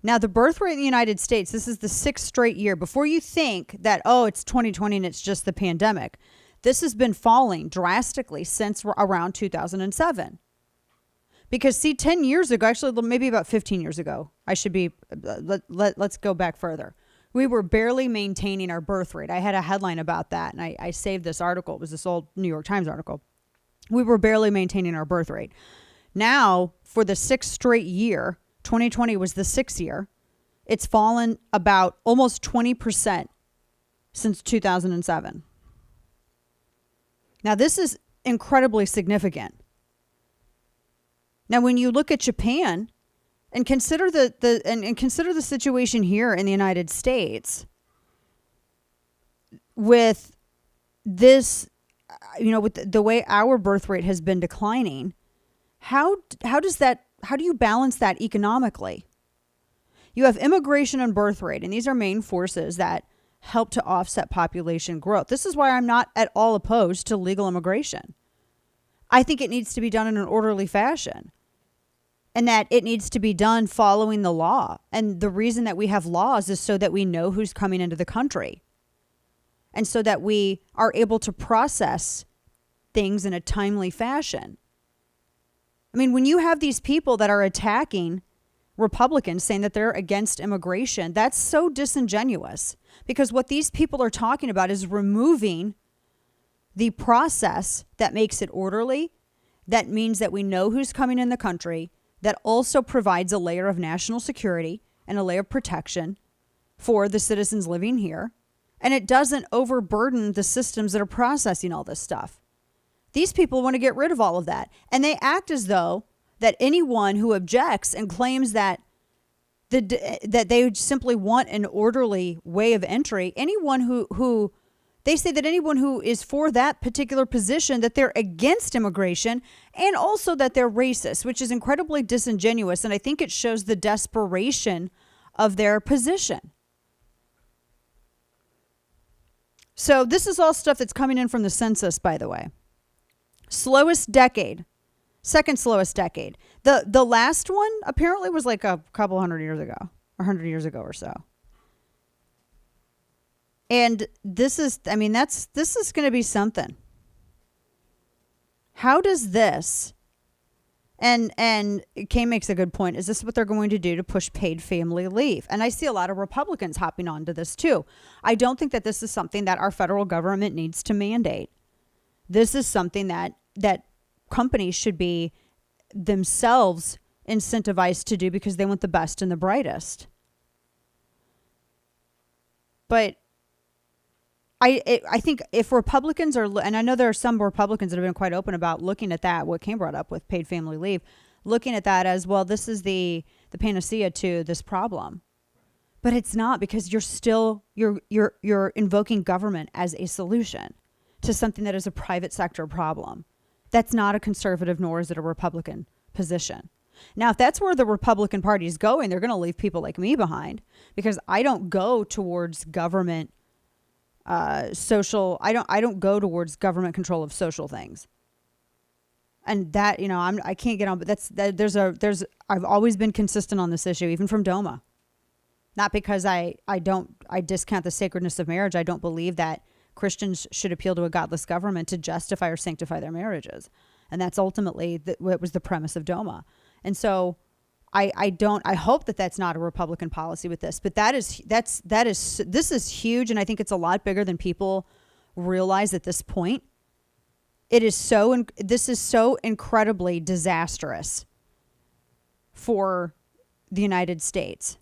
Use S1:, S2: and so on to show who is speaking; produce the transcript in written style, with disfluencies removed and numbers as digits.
S1: Now, the birth rate in the United States, this is the 6th straight year. Before you think that, oh, it's 2020 and it's just the pandemic, this has been falling drastically since around 2007. Because see, 10 years ago, actually maybe about 15 years ago, let's go back further. We were barely maintaining our birth rate. I had a headline about that, and I saved this article. It was this old New York Times article. We were barely maintaining our birth rate. Now, for the 6th straight year, 2020 was the 6th year, it's fallen about almost 20% since 2007. Now, this is incredibly significant. Now, when you look at Japan and consider consider the situation here in the United States with this, with the way our birth rate has been declining, how do you balance that economically? You have immigration and birth rate, and these are main forces that help to offset population growth. This is why I'm not at all opposed to legal immigration. I think it needs to be done in an orderly fashion, and that it needs to be done following the law. And the reason that we have laws is so that we know who's coming into the country, and so that we are able to process things in a timely fashion. I mean, when you have these people that are attacking Republicans saying that they're against immigration, that's so disingenuous, because what these people are talking about is removing the process that makes it orderly, that means that we know who's coming in the country, that also provides a layer of national security and a layer of protection for the citizens living here. And it doesn't overburden the systems that are processing all this stuff. These people want to get rid of all of that. And they act as though that anyone who objects and claims that that they simply want an orderly way of entry, anyone who they say that anyone who is for that particular position, that they're against immigration, and also that they're racist, which is incredibly disingenuous. And I think it shows the desperation of their position. So this is all stuff that's coming in from the census, by the way. Slowest decade, second slowest decade. The last one apparently was like a couple 100 years ago, 100 years ago or so. And this is going to be something. How does this, and Kay makes a good point, is this what they're going to do to push paid family leave? And I see a lot of Republicans hopping onto this too. I don't think that this is something that our federal government needs to mandate. This is something that companies should be themselves incentivized to do because they want the best and the brightest. But I think if Republicans are, and I know there are some Republicans that have been quite open about looking at that, what Kane brought up with paid family leave, looking at that as, well, this is the panacea to this problem. But it's not, because you're invoking government as a solution to something that is a private sector problem. That's not a conservative, nor is it a Republican position. Now, if that's where the Republican Party is going, they're going to leave people like me behind, because I don't go towards government social. I don't go towards government control of social things. And that, I can't get on, but I've always been consistent on this issue, even from DOMA. Not because I discount the sacredness of marriage. I don't believe that Christians should appeal to a godless government to justify or sanctify their marriages. And that's ultimately what was the premise of DOMA. And so I hope that that's not a Republican policy with this, but this is huge. And I think it's a lot bigger than people realize at this point. This is so incredibly disastrous for the United States.